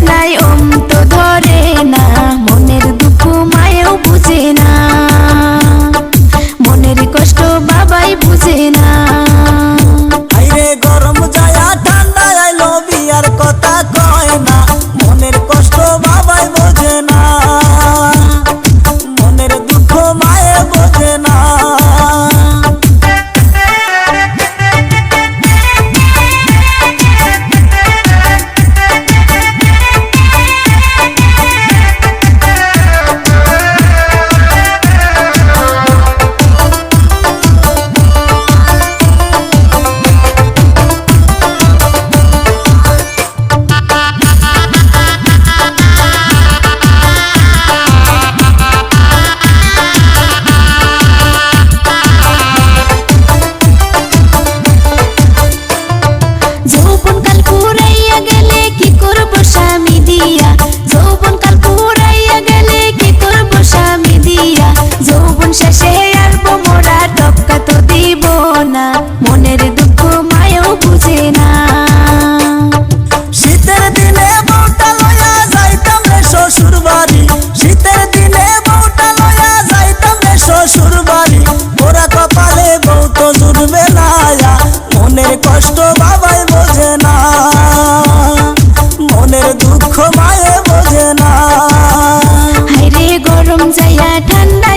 তৃষ্ণায় অন্ত ধরে না, মনের দুঃখ মায়েও বুঝে না, মনের কষ্ট বাবাই বুঝে না। আইরে গরম যায়া ঠান্ডা আইলো বিয়ার কথা কয় না, মনের কষ্ট বাবাই বোঝে না, মনের দুঃখ মায়ে বোঝে না। যৌবনকাল ফুরাইয়া গেলে কি করব স্বামী দিয়া, যৌবনকাল ফুরাইয়া গেলে কি করব স্বামী দিয়া, যৌবন শেষে আসবো মোরা টপকা তো দিব না, মনের দুঃখ মায়েও বুঝে না। শীতের দিনে বউটা লইয়া যাইতাম রে শ্বশুর বাড়ি, শীতের দিনে বউটা লইয়া যাইতাম রে শ্বশুর বাড়ি, ওরা কপালে বউ তো জুটবে না, মনের কষ্ট বাবাই বোঝে না, মনের দুঃখ মায়ে বোঝে না। হায়রে গরম যাইয়া ঠান্ডা